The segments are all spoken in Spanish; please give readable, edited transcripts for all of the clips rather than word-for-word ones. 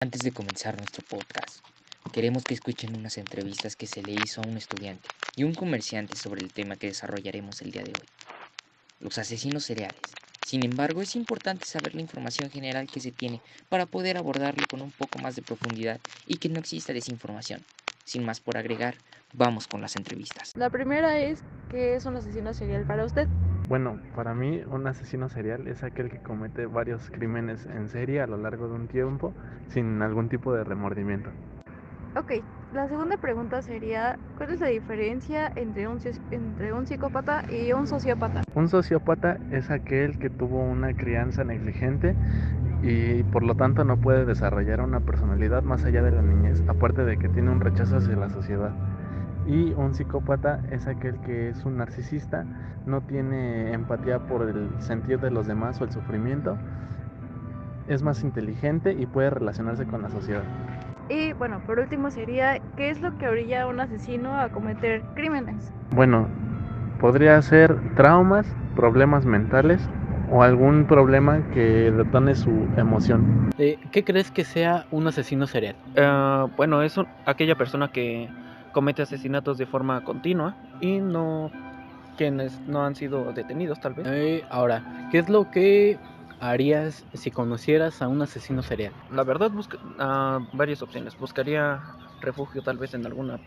Antes de comenzar nuestro podcast, queremos que escuchen unas entrevistas que se le hizo a un estudiante y un comerciante sobre el tema que desarrollaremos el día de hoy, los asesinos seriales. Sin embargo, es importante saber la información general que se tiene para poder abordarlo con un poco más de profundidad y que no exista desinformación. Sin más por agregar, vamos con las entrevistas. La primera es, ¿qué es un asesino serial para usted? Bueno, para mí un asesino serial es aquel que comete varios crímenes en serie a lo largo de un tiempo sin algún tipo de remordimiento. Ok, la segunda pregunta sería, ¿cuál es la diferencia entre un psicópata y un sociópata? Un sociópata es aquel que tuvo una crianza negligente y por lo tanto no puede desarrollar una personalidad más allá de la niñez, aparte de que tiene un rechazo hacia la sociedad. Y un psicópata es aquel que es un narcisista, no tiene empatía por el sentir de los demás o el sufrimiento, es más inteligente y puede relacionarse con la sociedad. Y bueno, por último sería, ¿qué es lo que orilla a un asesino a cometer crímenes? Bueno, podría ser traumas, problemas mentales o algún problema que detone su emoción. ¿Qué crees que sea un asesino serial? Bueno, es aquella persona que comete asesinatos de forma continua y quienes no han sido detenidos, tal vez. Ahora, ¿qué es lo que harías si conocieras a un asesino serial? La verdad, varias opciones. Buscaría refugio tal vez en alguna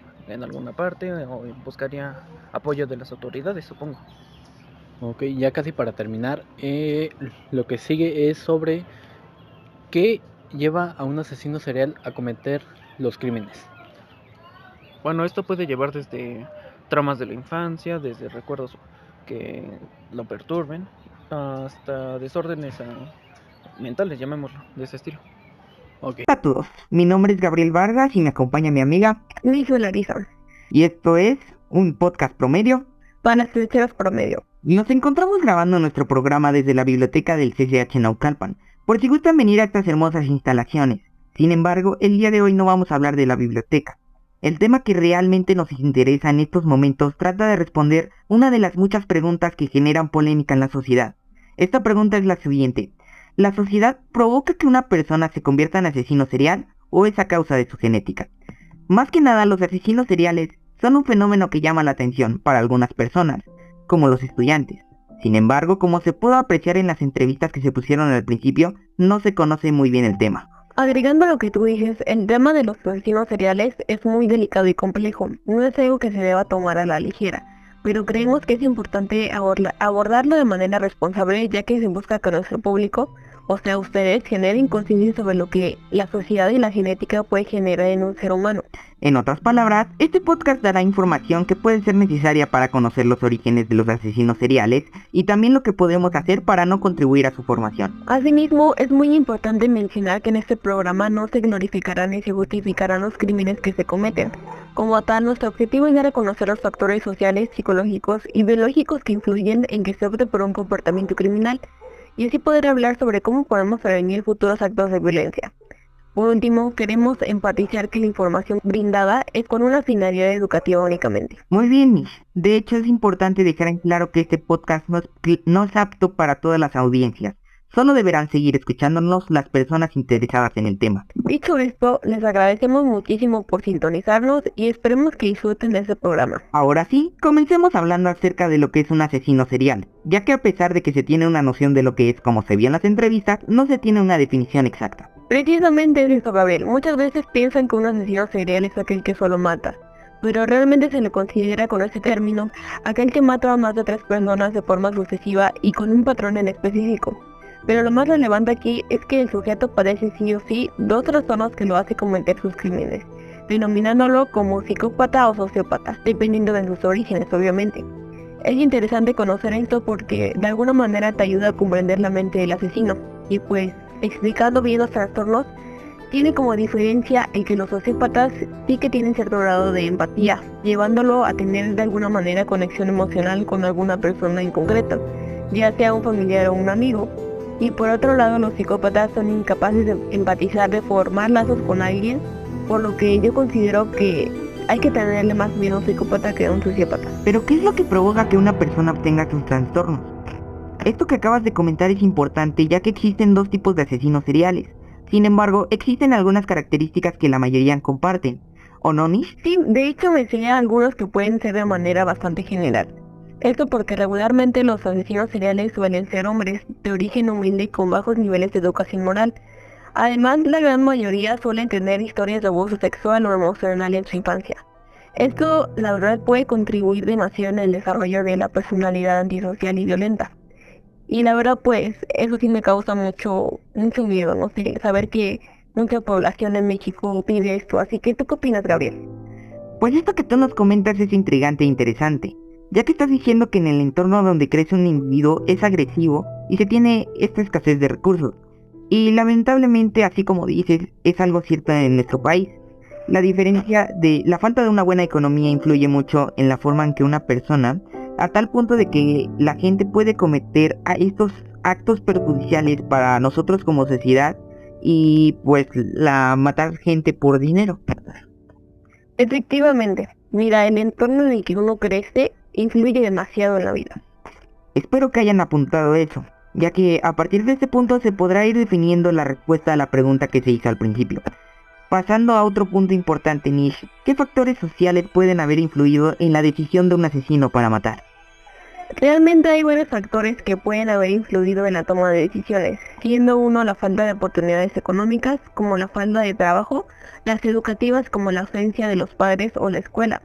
parte o buscaría apoyo de las autoridades, supongo. Ok, ya casi para terminar, lo que sigue es sobre qué lleva a un asesino serial a cometer los crímenes. Bueno, esto puede llevar desde traumas de la infancia, desde recuerdos que lo perturben, hasta desórdenes mentales, llamémoslo, de ese estilo. Okay. Hola a todos, mi nombre es Gabriel Vargas y me acompaña mi amiga Luis Larisa, y esto es un podcast promedio para estudiantes promedio. Nos encontramos grabando nuestro programa desde la biblioteca del CCH Naucalpan, por si gustan venir a estas hermosas instalaciones. Sin embargo, el día de hoy no vamos a hablar de la biblioteca. El tema que realmente nos interesa en estos momentos trata de responder una de las muchas preguntas que generan polémica en la sociedad. Esta pregunta es la siguiente: ¿la sociedad provoca que una persona se convierta en asesino serial o es a causa de su genética? Más que nada, los asesinos seriales son un fenómeno que llama la atención para algunas personas, como los estudiantes. Sin embargo, como se pudo apreciar en las entrevistas que se pusieron al principio, no se conoce muy bien el tema. Agregando a lo que tú dices, el tema de los asesinos seriales es muy delicado y complejo. No es algo que se deba tomar a la ligera, pero creemos que es importante abordarlo de manera responsable, ya que se busca que nuestro público, o sea ustedes, generen conciencia sobre lo que la sociedad y la genética puede generar en un ser humano. En otras palabras, este podcast dará información que puede ser necesaria para conocer los orígenes de los asesinos seriales y también lo que podemos hacer para no contribuir a su formación. Asimismo, es muy importante mencionar que en este programa no se glorificarán ni se justificarán los crímenes que se cometen. Como tal, nuestro objetivo es dar a conocer los factores sociales, psicológicos y biológicos que influyen en que se opte por un comportamiento criminal, y así poder hablar sobre cómo podemos prevenir futuros actos de violencia. Por último, queremos enfatizar que la información brindada es con una finalidad educativa únicamente. Muy bien, Mish. De hecho, es importante dejar en claro que este podcast no es apto para todas las audiencias. Solo deberán seguir escuchándonos las personas interesadas en el tema. Dicho esto, les agradecemos muchísimo por sintonizarnos y esperemos que disfruten de este programa. Ahora sí, comencemos hablando acerca de lo que es un asesino serial, ya que a pesar de que se tiene una noción de lo que es como se vio en las entrevistas, no se tiene una definición exacta. Precisamente eso, Gabriel. Muchas veces piensan que un asesino serial es aquel que solo mata, pero realmente se le considera con este término aquel que mata a más de 3 personas de forma sucesiva y con un patrón en específico. Pero lo más relevante aquí es que el sujeto padece sí o sí 2 trastornos que lo hace cometer sus crímenes, denominándolo como psicópata o sociópata, dependiendo de sus orígenes, obviamente. Es interesante conocer esto porque de alguna manera te ayuda a comprender la mente del asesino, y pues, explicando bien los trastornos, tiene como diferencia el que los sociópatas sí que tienen cierto grado de empatía, llevándolo a tener de alguna manera conexión emocional con alguna persona en concreto, ya sea un familiar o un amigo. Y por otro lado, los psicópatas son incapaces de empatizar, de formar lazos con alguien, por lo que yo considero que hay que tenerle más miedo a un psicópata que a un sociópata. Pero ¿qué es lo que provoca que una persona obtenga sus trastornos? Esto que acabas de comentar es importante, ya que existen 2 tipos de asesinos seriales. Sin embargo, existen algunas características que la mayoría comparten, ¿o no, Nish? Sí, de hecho mencioné algunos que pueden ser de manera bastante general. Esto porque regularmente los asesinos seriales suelen ser hombres, de origen humilde y con bajos niveles de educación moral. Además, la gran mayoría suelen tener historias de abuso sexual o emocional en su infancia. Esto, la verdad, puede contribuir demasiado en el desarrollo de la personalidad antisocial y violenta. Y la verdad, pues, eso sí me causa mucho miedo, no sé, saber que mucha población en México pide esto. Así que, ¿tú qué opinas, Gabriel? Pues esto que tú nos comentas es intrigante e interesante, ya que estás diciendo que en el entorno donde crece un individuo es agresivo y se tiene esta escasez de recursos. Y lamentablemente, así como dices, es algo cierto en nuestro país. La diferencia de la falta de una buena economía influye mucho en la forma en que una persona, a tal punto de que la gente puede cometer a estos actos perjudiciales para nosotros como sociedad y pues matar gente por dinero. Efectivamente, mira, el entorno en el que uno crece influye demasiado en la vida. Espero que hayan apuntado eso, ya que a partir de este punto se podrá ir definiendo la respuesta a la pregunta que se hizo al principio. Pasando a otro punto importante, Nish, ¿qué factores sociales pueden haber influido en la decisión de un asesino para matar? Realmente hay varios factores que pueden haber influido en la toma de decisiones, siendo uno la falta de oportunidades económicas, como la falta de trabajo, las educativas como la ausencia de los padres o la escuela.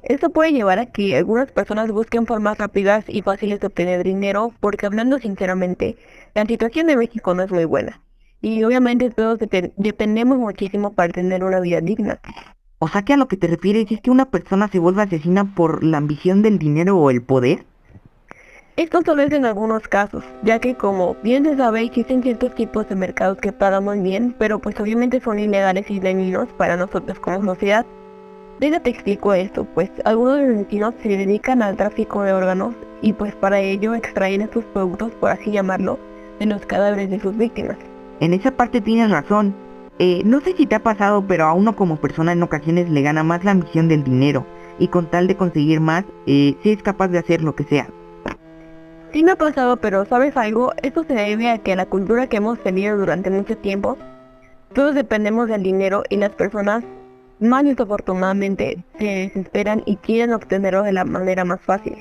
Esto puede llevar a que algunas personas busquen formas rápidas y fáciles de obtener dinero, porque hablando sinceramente, la situación de México no es muy buena. Y obviamente todos dependemos muchísimo para tener una vida digna. O sea que a lo que te refieres es que una persona se vuelve asesina por la ambición del dinero o el poder. Esto solo es en algunos casos, ya que como bien se sabe existen ciertos tipos de mercados que pagan muy bien, pero pues obviamente son ilegales y dañinos para nosotros como sociedad. Déjate explico esto, pues algunos asesinos se dedican al tráfico de órganos y pues para ello extraen estos productos, por así llamarlo, de los cadáveres de sus víctimas. En esa parte tienes razón. No sé si te ha pasado, pero a uno como persona en ocasiones le gana más la ambición del dinero, y con tal de conseguir más, sí es capaz de hacer lo que sea. Sí me ha pasado, pero ¿sabes algo? Esto se debe a que la cultura que hemos tenido durante mucho tiempo, todos dependemos del dinero y las personas, más desafortunadamente, se desesperan y quieren obtenerlo de la manera más fácil.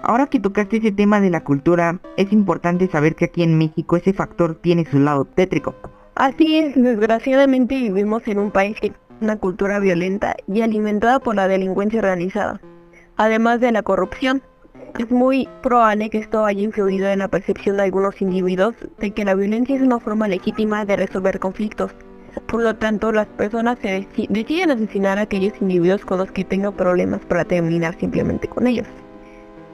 Ahora que tocaste ese tema de la cultura, es importante saber que aquí en México ese factor tiene su lado tétrico. Así es, desgraciadamente vivimos en un país que tiene una cultura violenta y alimentada por la delincuencia organizada, además de la corrupción. Es muy probable que esto haya influido en la percepción de algunos individuos de que la violencia es una forma legítima de resolver conflictos. Por lo tanto, las personas deciden asesinar a aquellos individuos con los que tengan problemas para terminar simplemente con ellos.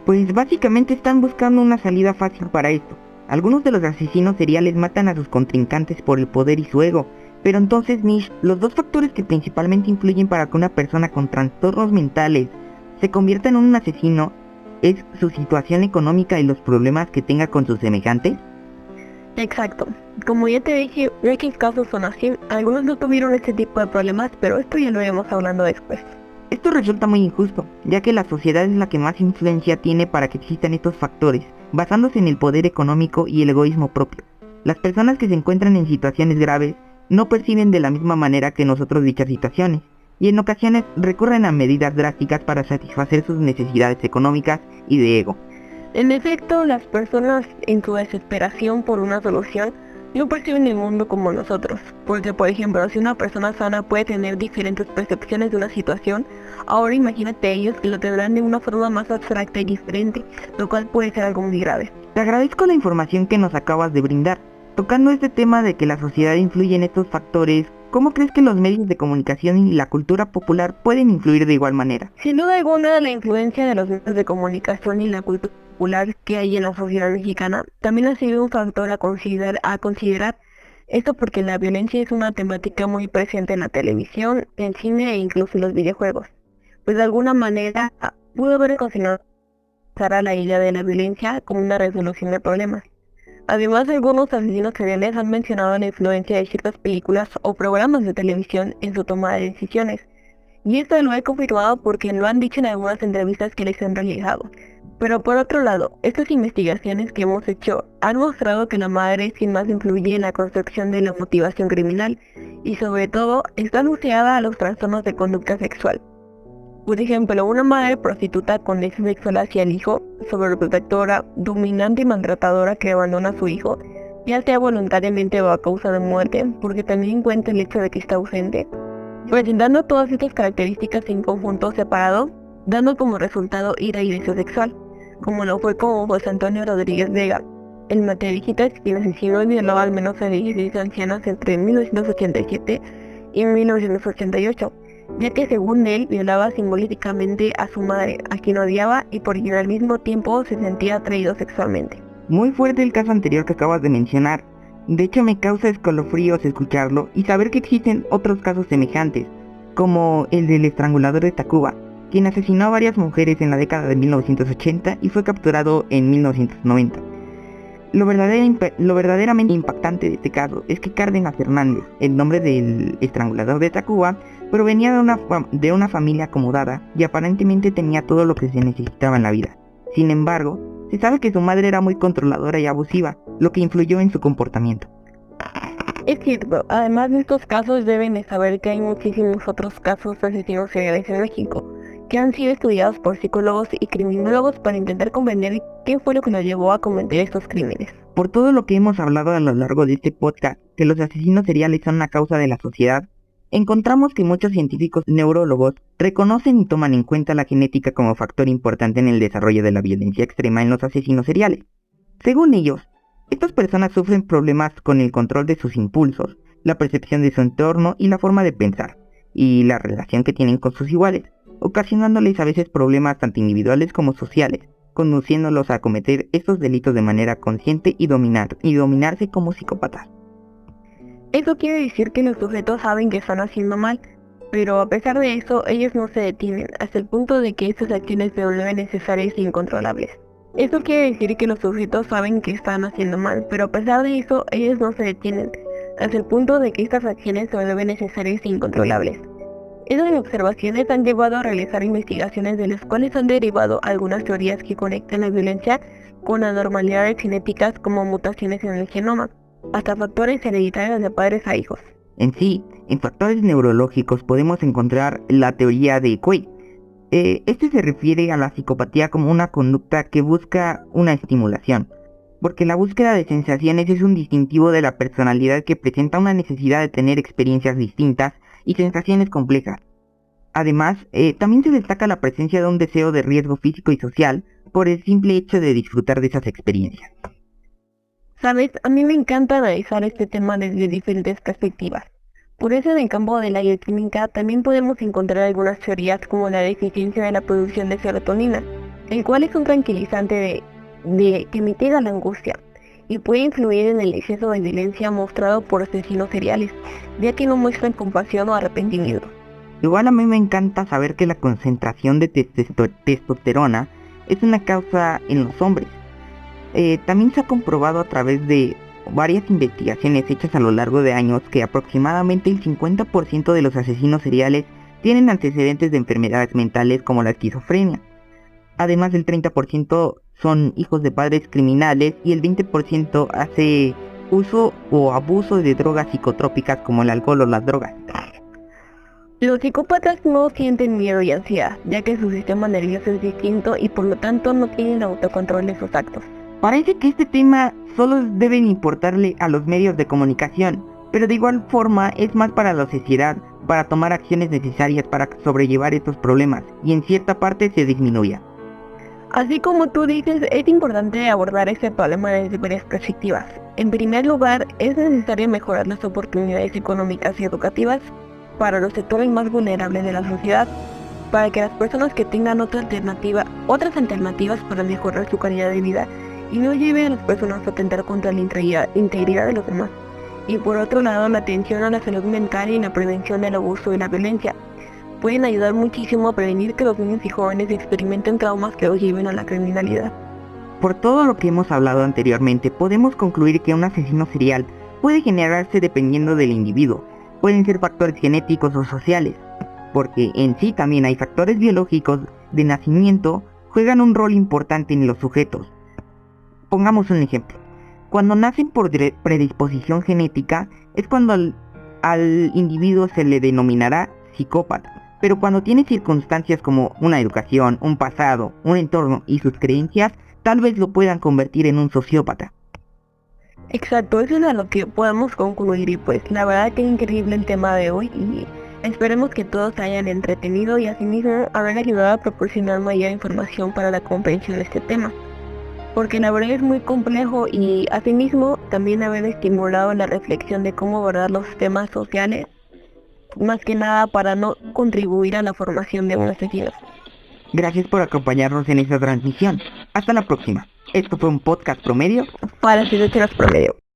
Pues básicamente están buscando una salida fácil para esto. Algunos de los asesinos seriales matan a sus contrincantes por el poder y su ego, pero entonces, Nish, los dos factores que principalmente influyen para que una persona con trastornos mentales se convierta en un asesino es su situación económica y los problemas que tenga con sus semejantes. Exacto. Como ya te dije, X casos son así. Algunos no tuvieron este tipo de problemas, pero esto ya lo iremos hablando después. Esto resulta muy injusto, ya que la sociedad es la que más influencia tiene para que existan estos factores, basándose en el poder económico y el egoísmo propio. Las personas que se encuentran en situaciones graves no perciben de la misma manera que nosotros dichas situaciones, y en ocasiones recurren a medidas drásticas para satisfacer sus necesidades económicas y de ego. En efecto, las personas en su desesperación por una solución no perciben el mundo como nosotros, porque por ejemplo, si una persona sana puede tener diferentes percepciones de una situación, ahora imagínate ellos que lo tendrán de una forma más abstracta y diferente, lo cual puede ser algo muy grave. Te agradezco la información que nos acabas de brindar. Tocando este tema de que la sociedad influye en estos factores, ¿cómo crees que los medios de comunicación y la cultura popular pueden influir de igual manera? Sin duda alguna, la influencia de los medios de comunicación y la cultura popular que hay en la sociedad mexicana también ha sido un factor a considerar. Esto porque la violencia es una temática muy presente en la televisión, en cine e incluso en los videojuegos. Pues de alguna manera pudo haber considerado a la idea de la violencia como una resolución de problemas. Además, algunos asesinos seriales han mencionado la influencia de ciertas películas o programas de televisión en su toma de decisiones. Y esto lo he confirmado porque lo han dicho en algunas entrevistas que les han realizado. Pero por otro lado, estas investigaciones que hemos hecho han mostrado que la madre es quien más influye en la construcción de la motivación criminal y sobre todo está asociada a los trastornos de conducta sexual. Por ejemplo, una madre prostituta con deseo sexual hacia el hijo, sobreprotectora, dominante y maltratadora que abandona a su hijo, ya sea voluntariamente o a causa de muerte, porque también cuenta el hecho de que está ausente, presentando todas estas características en conjunto separado, dando como resultado ira y deseo sexual, como lo fue con José Antonio Rodríguez Vega, el materialista quien asesinó y violó al menos a 16 ancianas entre 1987 y 1988, ya que según él violaba simbólicamente a su madre, a quien odiaba y por quien al mismo tiempo se sentía atraído sexualmente. Muy fuerte el caso anterior que acabas de mencionar. De hecho me causa escalofríos escucharlo y saber que existen otros casos semejantes, como el del estrangulador de Tacuba, quien asesinó a varias mujeres en la década de 1980 y fue capturado en 1990. Lo verdaderamente impactante de este caso es que Cárdenas Hernández, el nombre del estrangulador de Tacuba, provenía de una familia acomodada y aparentemente tenía todo lo que se necesitaba en la vida. Sin embargo, se sabe que su madre era muy controladora y abusiva, lo que influyó en su comportamiento. Es cierto, además de estos casos deben de saber que hay muchísimos otros casos de asesinos seriales en México, que han sido estudiados por psicólogos y criminólogos para intentar comprender qué fue lo que nos llevó a cometer estos crímenes. Por todo lo que hemos hablado a lo largo de este podcast, que los asesinos seriales son una causa de la sociedad, encontramos que muchos científicos neurólogos reconocen y toman en cuenta la genética como factor importante en el desarrollo de la violencia extrema en los asesinos seriales. Según ellos, estas personas sufren problemas con el control de sus impulsos, la percepción de su entorno y la forma de pensar, y la relación que tienen con sus iguales, ocasionándoles a veces problemas tanto individuales como sociales, conduciéndolos a cometer estos delitos de manera consciente y dominarse como psicópatas. Eso quiere decir que los sujetos saben que están haciendo mal, pero a pesar de eso, ellos no se detienen, hasta el punto de que estas acciones se vuelven necesarias e incontrolables. Eso quiere decir que los sujetos saben que están haciendo mal, pero a pesar de eso, ellos no se detienen, hasta el punto de que estas acciones se vuelven necesarias e incontrolables. Esas observaciones han llevado a realizar investigaciones de las cuales han derivado algunas teorías que conectan la violencia con anormalidades genéticas como mutaciones en el genoma, hasta factores hereditarios de padres a hijos. En sí, en factores neurológicos podemos encontrar la teoría de Quay. Este se refiere a la psicopatía como una conducta que busca una estimulación, porque la búsqueda de sensaciones es un distintivo de la personalidad que presenta una necesidad de tener experiencias distintas y sensaciones complejas. Además, también se destaca la presencia de un deseo de riesgo físico y social por el simple hecho de disfrutar de esas experiencias. Sabes, a mí me encanta analizar este tema desde diferentes perspectivas. Por eso en el campo de la bioquímica también podemos encontrar algunas teorías como la deficiencia de la producción de serotonina, el cual es un tranquilizante que mitiga la angustia y puede influir en el exceso de violencia mostrado por asesinos seriales, ya que no muestran compasión o arrepentimiento. Igual a mí me encanta saber que la concentración de testosterona es una causa en los hombres. También se ha comprobado a través de varias investigaciones hechas a lo largo de años que aproximadamente el 50% de los asesinos seriales tienen antecedentes de enfermedades mentales como la esquizofrenia. Además, el 30% son hijos de padres criminales y el 20% hace uso o abuso de drogas psicotrópicas como el alcohol o las drogas. Los psicópatas no sienten miedo y ansiedad, ya que su sistema nervioso es distinto y por lo tanto no tienen autocontrol de sus actos. Parece que este tema solo deben importarle a los medios de comunicación, pero de igual forma es más para la sociedad, para tomar acciones necesarias para sobrellevar estos problemas y en cierta parte se disminuya. Así como tú dices, es importante abordar este problema desde varias perspectivas. En primer lugar, es necesario mejorar las oportunidades económicas y educativas para los sectores más vulnerables de la sociedad, para que las personas que tengan otras alternativas para mejorar su calidad de vida y no lleven a las personas a atentar contra la integridad de los demás. Y por otro lado, la atención a la salud mental y la prevención del abuso y la violencia pueden ayudar muchísimo a prevenir que los niños y jóvenes experimenten traumas que los lleven a la criminalidad. Por todo lo que hemos hablado anteriormente, podemos concluir que un asesino serial puede generarse dependiendo del individuo. Pueden ser factores genéticos o sociales, porque en sí también hay factores biológicos de nacimiento juegan un rol importante en los sujetos. Pongamos un ejemplo. Cuando nacen por predisposición genética es cuando al individuo se le denominará psicópata, pero cuando tiene circunstancias como una educación, un pasado, un entorno y sus creencias, tal vez lo puedan convertir en un sociópata. Exacto, eso es a lo que podemos concluir y pues la verdad que increíble el tema de hoy y esperemos que todos se hayan entretenido y asimismo haber ayudado a proporcionar mayor información para la comprensión de este tema. Porque la verdad es muy complejo y asimismo también haber estimulado la reflexión de cómo abordar los temas sociales, más que nada para no contribuir a la formación de un asesino. Gracias por acompañarnos en esta transmisión. Hasta la próxima. Esto fue un podcast promedio Para asesinos promedio.